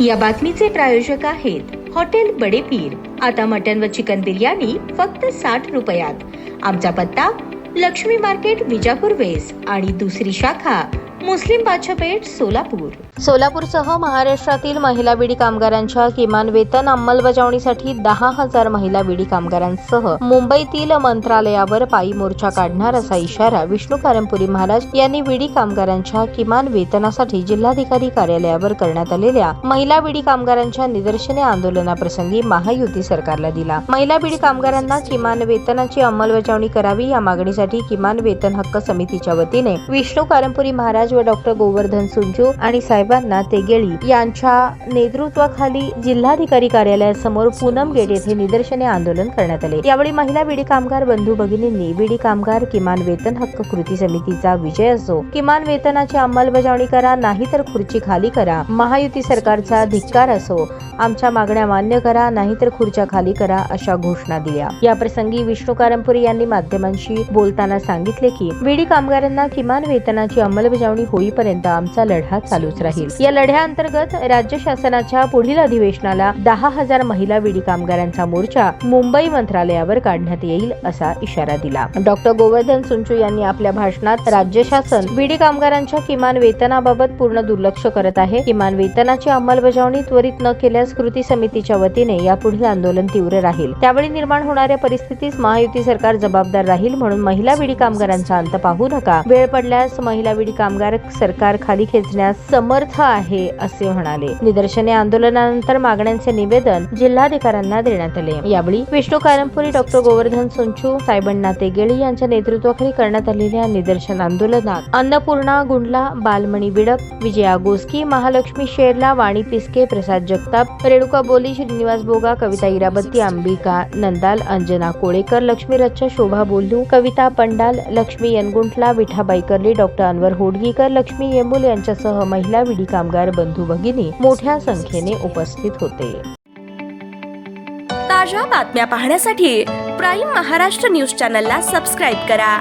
या बातमीचे प्रायोजक आहेत हॉटेल बडे पीर। आता मटन व चिकन बिर्याणी फक्त 60 रुपयात। आमचा पत्ता लक्ष्मी मार्केट विजापूर वेस्ट आणि दुसरी शाखा मुस्लिम बादशाहपेठ सोलापूर। सोलापूरसह महाराष्ट्रातील महिला बीडी कामगारांच्या किमान वेतन अंमलबजावणीसाठी 10,000 महिला बीडी कामगारांसह मुंबईतील मंत्रालयावर पायी मोर्चा काढणार असा इशारा विष्णू कारंपुरी महाराज यांनी बीडी कामगारांच्या किमान वेतनासाठी जिल्हाधिकारी कार्यालयावर करण्यात आलेल्या महिला बीडी कामगारांच्या निदर्शने आंदोलनाप्रसंगी महायुती सरकारला दिला। महिला बीडी कामगारांना किमान वेतनाची अंमलबजावणी करावी या मागणीसाठी किमान वेतन हक्क समितीच्या वतीने विष्णू कारंपुरी महाराज व डॉक्टर गोवर्धन सुंचू आणि साहेबांना तेगेळी यांच्या नेतृत्वाखाली जिल्हाधिकारी कार्यालयासमोर पूनम गेट येथे निदर्शने आंदोलन करण्यात आले। यावेळी महिला बीडी कामगार बंधू भगिनींनी बीडी कामगार किमान वेतन हक्क कृती समितीचा विजय असो, किमान वेतनाची अंमलबजावणी करा नाहीतर खुर्ची खाली करा, महायुती सरकारचा धिक्कार असो, आमच्या मागण्या मान्य करा नाहीतर खुर्च्या खाली करा अशा घोषणा दिल्या। या प्रसंगी विष्णू कारंपुरी यांनी माध्यमांशी बोलताना सांगितले की बीडी कामगारांना किमान वेतनाची अंमलबजावणी होईपर्यंत आमचा लढा चालूच राहील। या लढ्याअंतर्गत राज्य शासनाच्या पुढील अधिवेशनाला 10,000 महिला बीडी कामगारांचा मोर्चा मुंबई मंत्रालयावर काढण्यात येईल असा इशारा दिला। डॉक्टर गोवर्धन सुंचू यांनी आपल्या भाषणात राज्य शासन बीडी कामगारांच्या किमान वेतनाबाबत पूर्ण दुर्लक्ष करत आहे। किमान वेतनाची अंमलबजावणी त्वरित न केल्यास कृती समितीच्या वतीने यापुढील आंदोलन तीव्र राहील। त्यावेळी निर्माण होणाऱ्या परिस्थितीस महायुती सरकार जबाबदार राहील, म्हणून महिला बीडी कामगारांचा अंत पाहू नका। वेळ पडल्यास महिला बीडी कामगार सरकार खाली खेचण्यास समर्थ आहे असे म्हणाले। निदर्शने आंदोलनानंतर मागण्यांचे निवेदन जिल्हाधिकाऱ्यांना देण्यात आले। यावेळी विष्णू कारंपुरी, डॉक्टर गोवर्धन सुंचू, साहेबांना तेगेळी यांच्या नेतृत्वाखाली करण्यात आलेल्या निदर्शन आंदोलनात अन्नपूर्णा गुंडला, बालमणी बिडक, विजया गोस्की, महालक्ष्मी शेरला, वाणी पिस्के, प्रसाद जगताप, रेणुका बोली, श्रीनिवास बोगा, कविता इराबत्ती, अंबिका नंदाल, अंजना कोळेकर, लक्ष्मी रच्चा, शोभा बोल्लू, कविता पंडाल, लक्ष्मी यनगुंटला, विठाबाई कर्ली, डॉक्टर अनवर होडगीकर, लक्ष्मी येमुल यांच्यासह महिला बीडी कामगार बंधू भगिनी मोठ्या संख्येने उपस्थित होते। ताज्या बातम्या पाहण्यासाठी प्राईम महाराष्ट्र न्यूज चॅनलला सबस्क्राईब करा।